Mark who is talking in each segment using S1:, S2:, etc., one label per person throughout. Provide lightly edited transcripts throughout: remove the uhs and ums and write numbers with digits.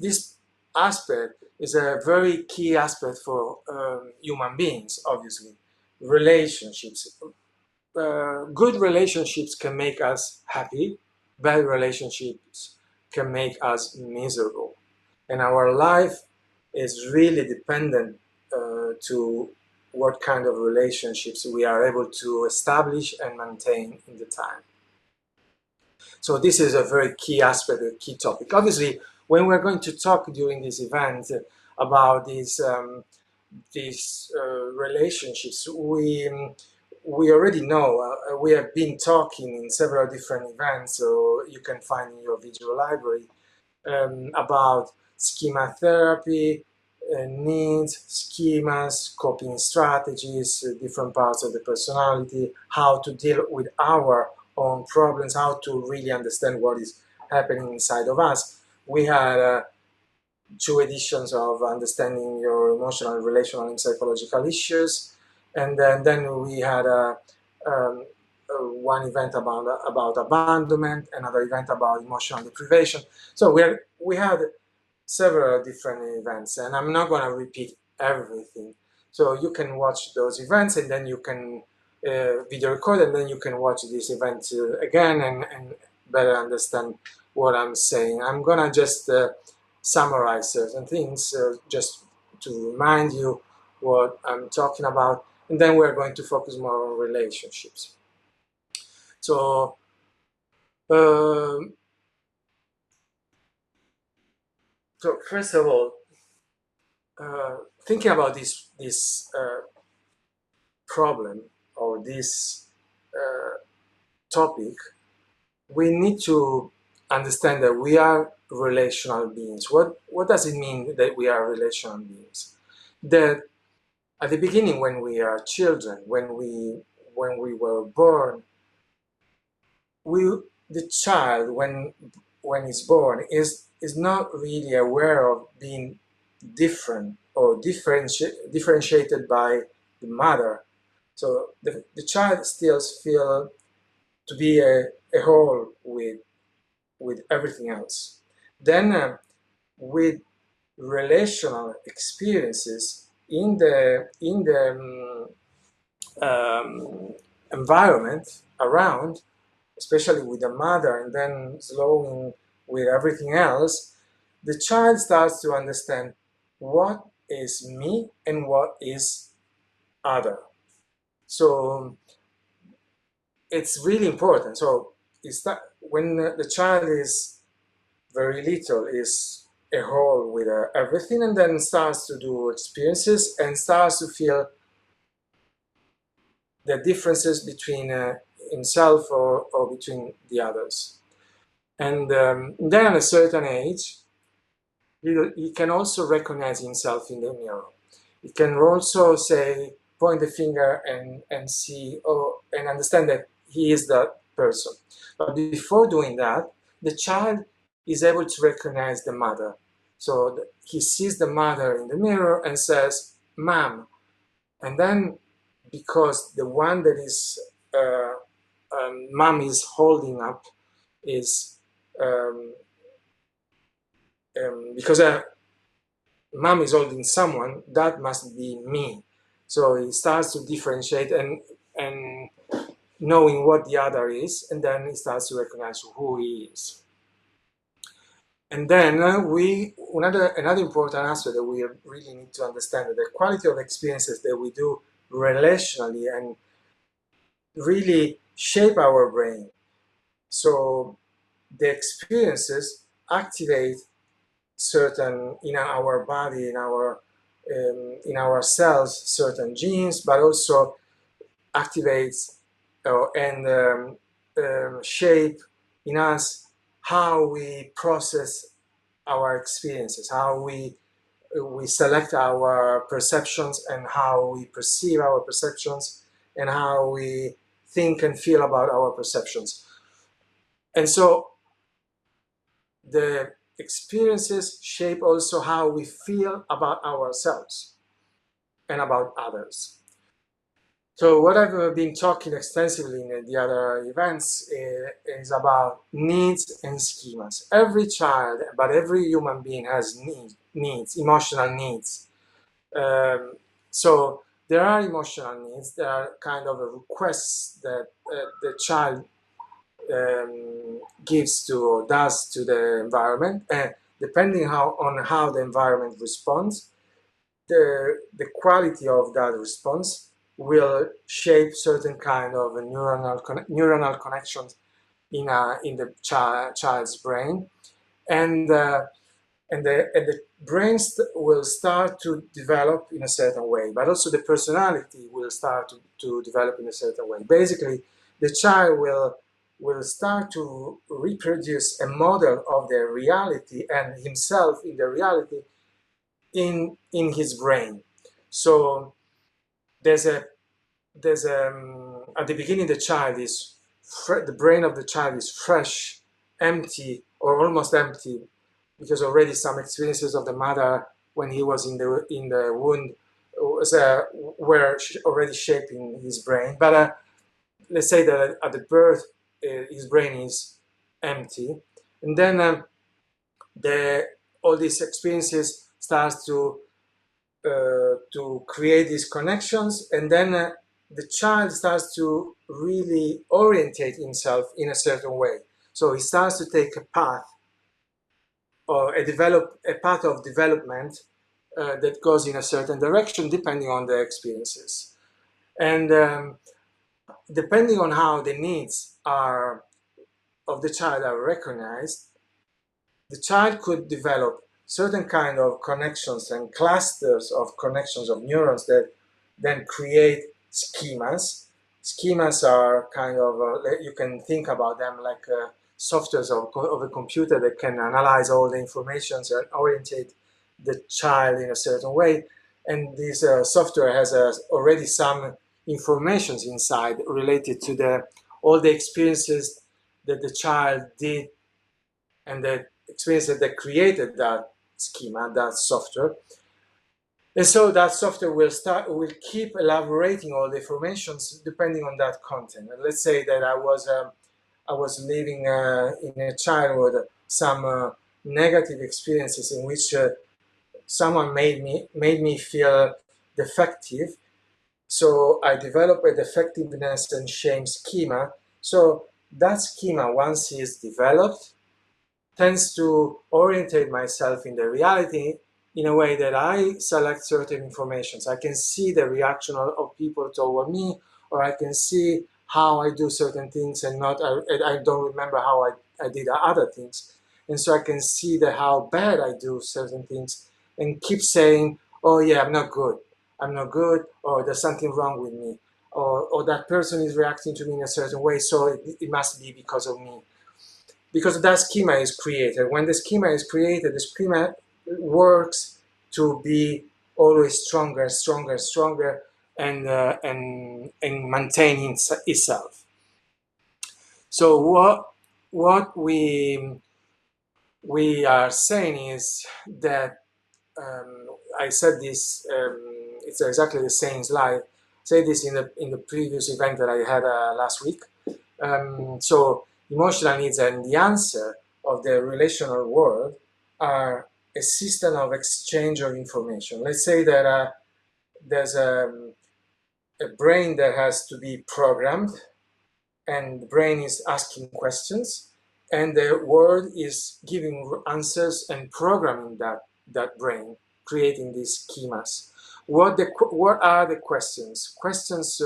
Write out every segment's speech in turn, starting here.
S1: this aspect is a very key aspect for human beings, obviously. Relationships. Good relationships can make us happy, bad relationships can make us miserable. And our life is really dependent to what kind of relationships we are able to establish and maintain in the time. So this is a very key aspect, a key topic. Obviously, when we're going to talk during this event about these relationships, we already know. We have been talking in several different events, so you can find in your video library about schema therapy, needs, schemas, coping strategies, different parts of the personality, how to deal with our own problems, how to really understand what is happening inside of us. We had 2 editions of understanding your emotional, relational, and psychological issues, and then we had one event about abandonment, another event about emotional deprivation. So we had several different events, and I'm not going to repeat everything. So you can watch those events, and then you can video record, and then you can watch this event again and better understand what I'm saying. I'm going to just summarize certain things just to remind you what I'm talking about, and then we're going to focus more on relationships. So so first of all, thinking about this problem or this topic, we need to understand that we are relational beings. What does it mean that we are relational beings? That at the beginning, when we are children, when we were born, the child when he's born is not really aware of being different or differentiated by the mother. So the child still feels to be a whole with everything else. Then with relational experiences in the environment around, especially with the mother, and then slowing with everything else, the child starts to understand what is me and what is other. So it's really important. So when the child is very little, is a whole with everything, and then starts to do experiences and starts to feel the differences between himself or between the others. And then at a certain age, he can also recognize himself in the mirror. He can also say, point the finger and see, and understand that he is that person. But before doing that, the child is able to recognize the mother. So he sees the mother in the mirror and says, "Mom." And then, because the one that is mom is holding up is because mom is holding someone, that must be me. So he starts to differentiate and knowing what the other is, and then he starts to recognize who he is. And then another important aspect that we really need to understand is the quality of experiences that we do relationally and really shape our brain. So the experiences activate certain in our body, in our cells, certain genes, but also activates and shape in us how we process our experiences, how we select our perceptions and how we perceive our perceptions and how we think and feel about our perceptions. And so the experiences shape also how we feel about ourselves and about others. So what I've been talking extensively in the other events is about needs and schemas. Every child, but every human being has needs, emotional needs. Um, so there are emotional needs. There are kind of requests that the child gives to or does to the environment, and depending on how the environment responds, the quality of that response will shape certain kind of neuronal connections in the child's brain, and the brain will start to develop in a certain way, but also the personality will start to develop in a certain way. Basically, the child will start to reproduce a model of the reality and himself in the reality in his brain. So there's a at the beginning the brain of the child is fresh, empty or almost empty, because already some experiences of the mother when he was in the womb were already shaping his brain. But let's say that at the birth his brain is empty, and then the all these experiences starts to create these connections, and then the child starts to really orientate himself in a certain way. So he starts to take a path or a path of development that goes in a certain direction depending on the experiences. And depending on how the needs are of the child are recognized, the child could develop certain kind of connections and clusters of connections of neurons that then create schemas. Schemas are kind of, you can think about them like softwares of a computer that can analyze all the information and orientate the child in a certain way. And this software has already some informations inside related to all the experiences that the child did and the experiences that created that schema, that software. And so that software will keep elaborating all the informations depending on that content. And let's say that I was living in a childhood some negative experiences in which someone made me feel defective. So I developed a defectiveness and shame schema. So that schema, once it's developed, tends to orientate myself in the reality in a way that I select certain informations. I can see the reaction of people toward me, or I can see how I do certain things and I don't remember how I did other things. And so I can see how bad I do certain things and keep saying, oh yeah, I'm not good, or there's something wrong with me, or that person is reacting to me in a certain way, so it must be because of me. Because that schema is created. When the schema is created, the schema works to be always stronger, stronger, stronger, and maintain itself. So what we are saying is that I said this. It's exactly the same slide. I said this in the previous event that I had last week. So emotional needs and the answer of the relational world are a system of exchange of information. Let's say that there's a brain that has to be programmed, and the brain is asking questions, and the world is giving answers and programming that brain, creating these schemas. What are the questions? Questions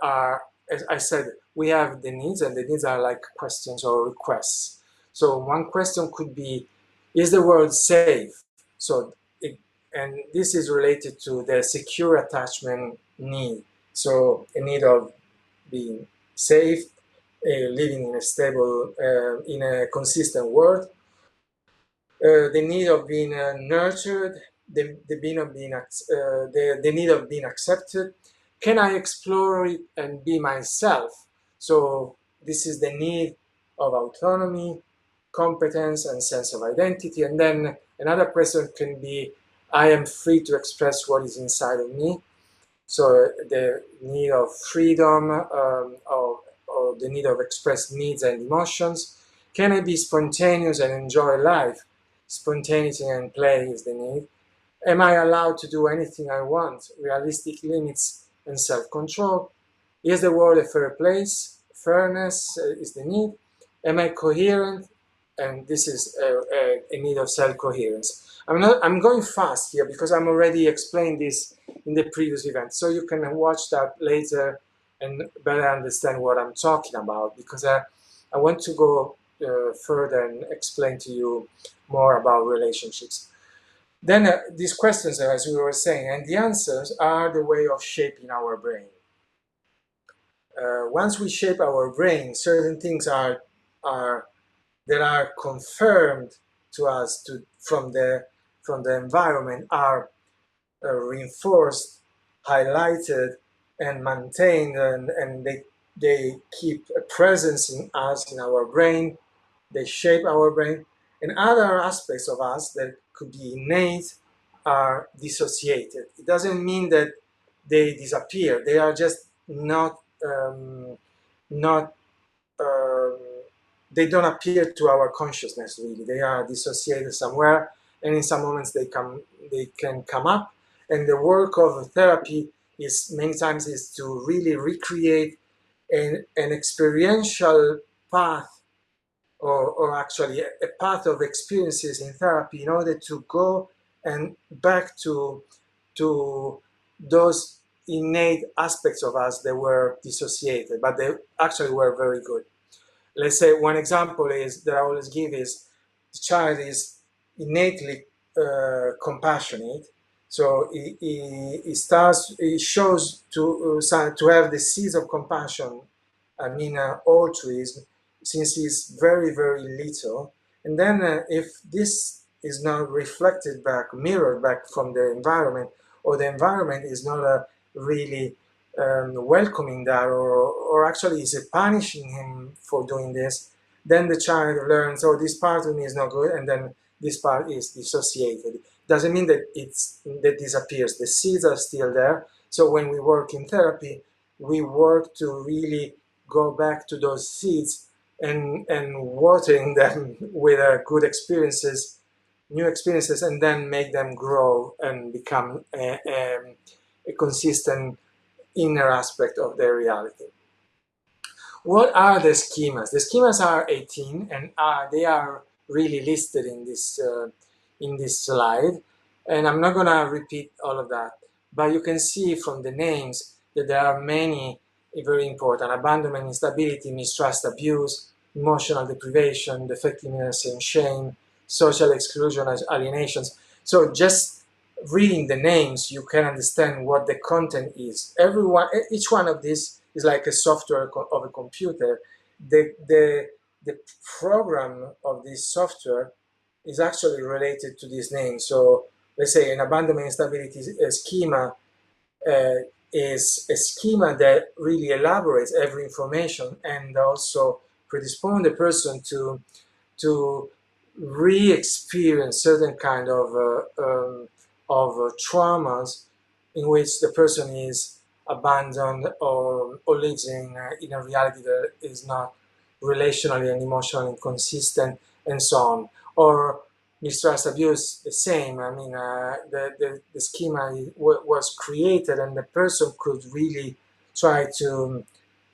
S1: are, as I said, we have the needs, and the needs are like questions or requests. So one question could be, is the world safe? So, and this is related to the secure attachment need. So a need of being safe, living in a stable, in a consistent world, the need of being nurtured, the need of being accepted. Can I explore it and be myself? So this is the need of autonomy, competence, and sense of identity. And then another question can be, I am free to express what is inside of me. So the need of freedom, or the need of express needs and emotions. Can I be spontaneous and enjoy life? Spontaneity and play is the need. Am I allowed to do anything I want? Realistic limits and self-control. Is the world a fair place? Fairness is the need. Am I coherent? And this is a need of self-coherence. I'm going fast here because I'm already explained this in the previous event, so you can watch that later and better understand what I'm talking about, because I want to go further and explain to you more about relationships. Then these questions, as we were saying, and the answers are the way of shaping our brain. Once we shape our brain, certain things are that are confirmed to us from the environment are reinforced, highlighted, and maintained, and they keep a presence in us, in our brain. They shape our brain, and other aspects of us that could be innate are dissociated. It doesn't mean that they disappear. They are just not um, they don't appear to our consciousness really. They are dissociated somewhere, and in some moments they can come up. And the work of therapy is many times is to really recreate an experiential path, or actually a path of experiences in therapy, in order to go and back to those innate aspects of us that were dissociated, but they actually were very good. Let's say one example is that I always give is the child is innately compassionate, so he shows to have the seeds of compassion, I mean altruism, since he's very very little, and then if this is not reflected back, mirrored back from the environment, or the environment is not really welcoming that, or actually is punishing him for doing this, then the child learns, oh, this part of me is not good, and then this part is dissociated. Doesn't mean that that disappears. The seeds are still there. So when we work in therapy, we work to really go back to those seeds and watering them with good experiences, new experiences, and then make them grow and become a consistent inner aspect of their reality. What are the schemas? The schemas are 18, and they are really listed in this slide. And I'm not going to repeat all of that, but you can see from the names that there are many very important: abandonment, instability, mistrust, abuse, emotional deprivation, defectiveness and shame, social exclusion, alienations. So just reading the names, you can understand what the content is. Each one of these is like a software of a computer. The program of this software is actually related to this name. So let's say an abandonment instability schema is a schema that really elaborates every information and also predispose the person to re-experience certain kind of traumas in which the person is abandoned, or lives in a reality that is not relationally and emotionally consistent, and so on. Or mistrust, abuse, the same. I mean, the schema was created, and the person could really try to,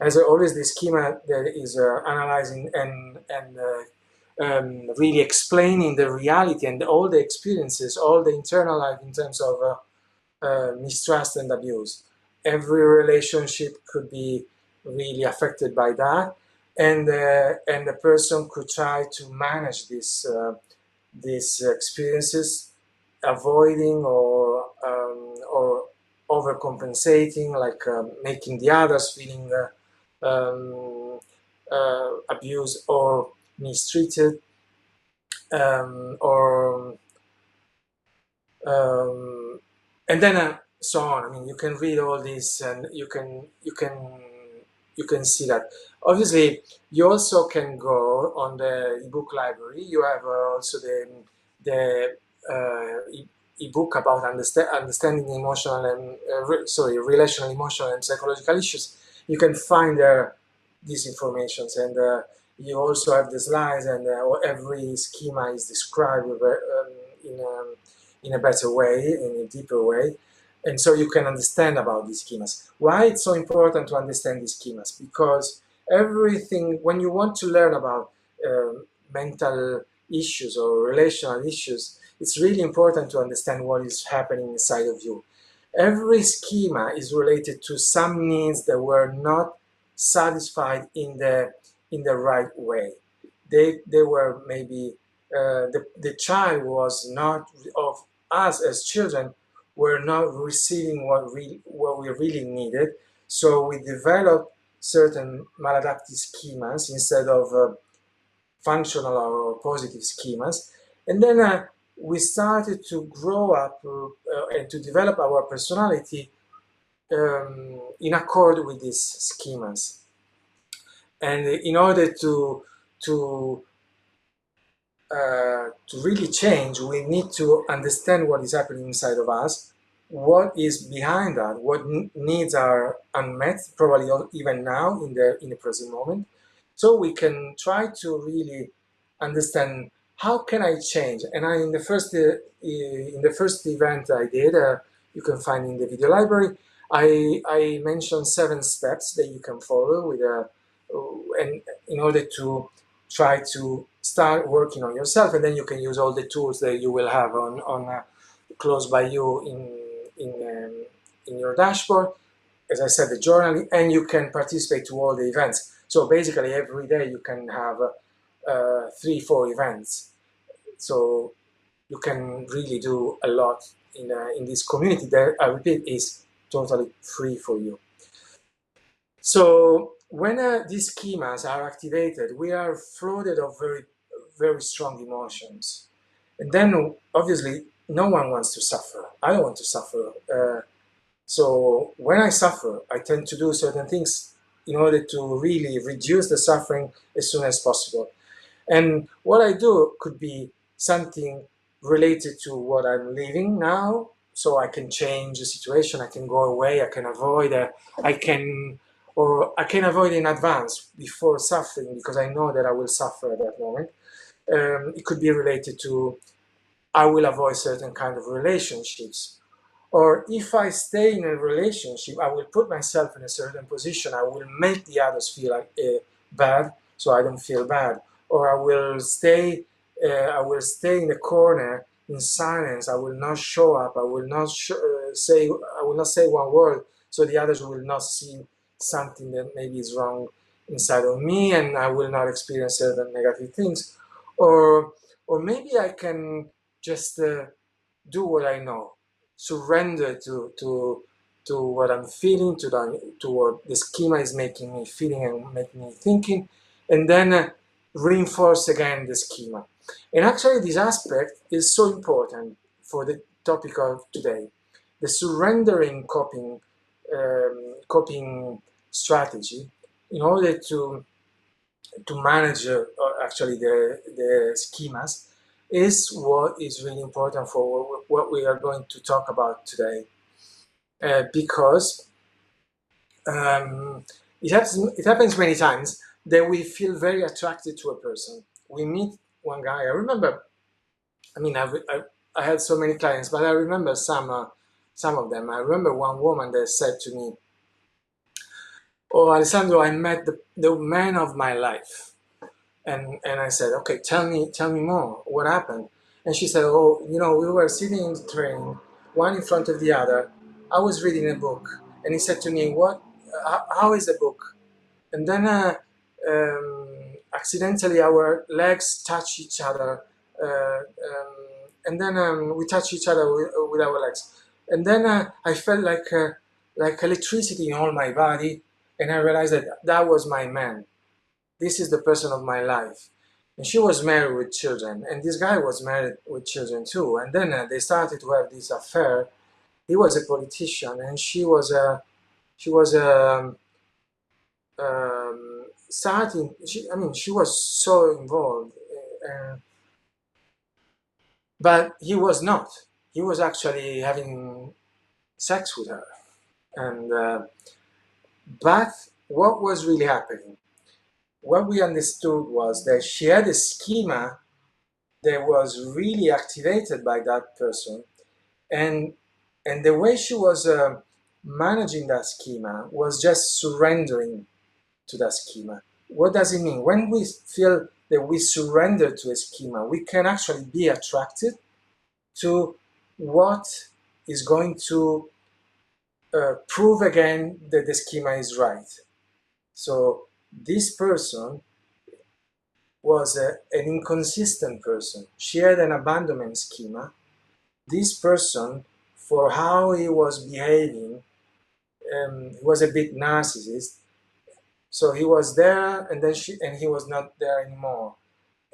S1: as always, the schema that is analyzing and really explaining the reality and all the experiences, all the internal life in terms of mistrust and abuse. Every relationship could be really affected by that, and the person could try to manage these experiences, avoiding or overcompensating, like making the others feeling abused or mistreated, or and then so on. I mean, you can read all this, and you can see that. Obviously, you also can go on the ebook library. You have also the book about understanding emotional and relational, emotional, and psychological issues, you can find there these informations, and you also have the slides, and every schema is described in in a better way, in a deeper way, and so you can understand about these schemas. Why it's so important to understand these schemas? Because everything, when you want to learn about mental issues or relational issues, it's really important to understand what is happening inside of you. Every schema is related to some needs that were not satisfied in the right way. They were maybe the child was not, of us as children, were not receiving what we really needed. So we developed certain maladaptive schemas instead of functional or positive schemas. And then we started to grow up and to develop our personality in accord with these schemas. And in order to really change, we need to understand what is happening inside of us, what is behind that, what needs are unmet, probably even now in the present moment, so we can try to really understand how can I change. And in the first event I did, you can find in the video library, I mentioned 7 steps that you can follow with and in order to try to start working on yourself, and then you can use all the tools that you will have on close by you in your dashboard. As I said, the journaling, and you can participate to all the events. So basically, every day you can have 3-4 events. So you can really do a lot in this community that, I repeat, is totally free for you. So when these schemas are activated, we are flooded of very, very strong emotions. And then, obviously, no one wants to suffer. I don't want to suffer. So when I suffer, I tend to do certain things in order to really reduce the suffering as soon as possible. And what I do could be something related to what I'm living now, so I can change the situation, I can go away, I can avoid, I can avoid in advance before suffering, because I know that I will suffer at that moment. It could be related to, I will avoid certain kind of relationships. Or if I stay in a relationship, I will put myself in a certain position. I will make the others feel like bad, so I don't feel bad. Or I will stay in the corner in silence. I will not show up. I will not say one word, so the others will not see something that maybe is wrong inside of me, and I will not experience certain negative things. Or maybe I can just do what I know. Surrender to what I'm feeling, to what the schema is making me feeling and making me thinking, and then reinforce again the schema. And actually, this aspect is so important for the topic of today: the surrendering coping strategy, in order to manage actually the schemas, is what is really important for what we are going to talk about today, because it happens many times that we feel very attracted to a person. We meet one guy. I remember, I mean, I had so many clients, but I remember some of them. I remember one woman that said to me, "Oh, Alessandro, I met the man of my life." And I said, "Okay, tell me more. What happened?" And she said, "Oh, we were sitting in the train, one in front of the other. I was reading a book, and he said to me, "What? How is the book?" And then accidentally our legs touch each other, and then we touch each other with our legs. And then I felt like electricity in all my body, and I realized that was my man. This is the person of my life." And she was married with children, and this guy was married with children too. And then they started to have this affair. He was a politician, and she was starting. She was so involved, but he was not. he was actually having sex with her. And but what was really happening? What we understood was that she had a schema that was really activated by that person, and the way she was managing that schema was just surrendering to that schema. What does it mean? When we feel that we surrender to a schema, we can actually be attracted to what is going to prove again that the schema is right. So this person was an inconsistent person. She had an abandonment schema. This person, for how he was behaving, he was a bit narcissist. So he was there, and then he was not there anymore.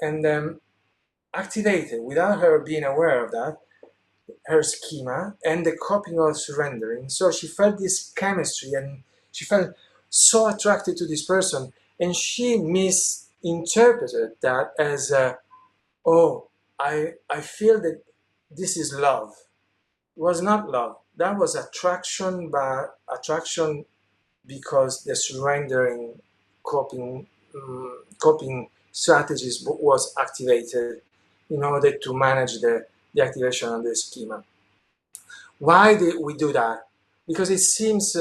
S1: And activated, without her being aware of that, her schema and the coping of surrendering. So she felt this chemistry, and she felt so attracted to this person, and she misinterpreted that as, oh, I feel that this is love. It was not love. That was attraction, but attraction because the surrendering coping strategies was activated in order to manage the activation of the schema. Why did we do that? Because it seems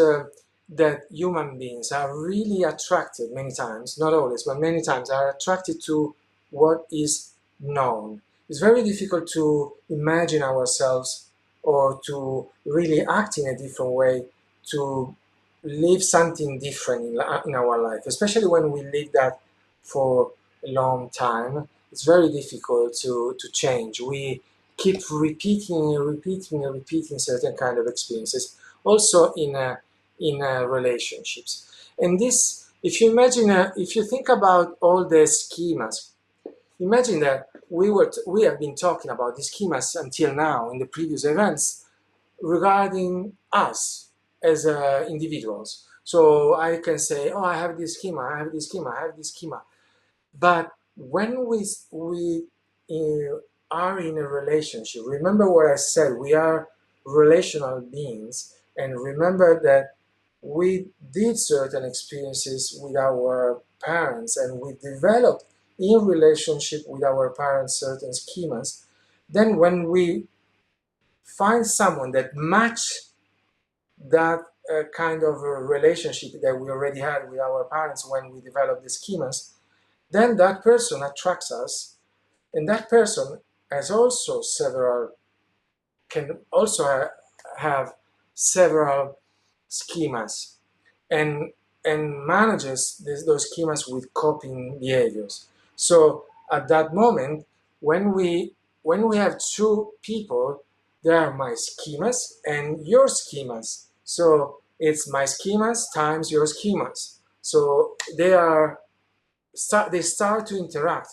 S1: that human beings are really attracted many times, not always, but many times are attracted to what is known. It's very difficult to imagine ourselves or to really act in a different way, to live something different in our life, especially when we live that for a long time. It's very difficult to change. We keep repeating and repeating and repeating certain kind of experiences, also in relationships. And this, if you imagine, if you think about all the schemas, imagine that we have been talking about the schemas until now in the previous events regarding us as individuals. So I can say, oh, I have this schema, I have this schema, I have this schema. But when we are in a relationship, remember what I said, we are relational beings, and remember that we did certain experiences with our parents, and we developed in relationship with our parents certain schemas. Then when we find someone that match that kind of a relationship that we already had with our parents when we developed the schemas, then that person attracts us, and that person has also can also have several schemas, and manages those schemas with coping behaviors. So at that moment, when we have two people, there are my schemas and your schemas. So it's my schemas times your schemas. So they start to interact.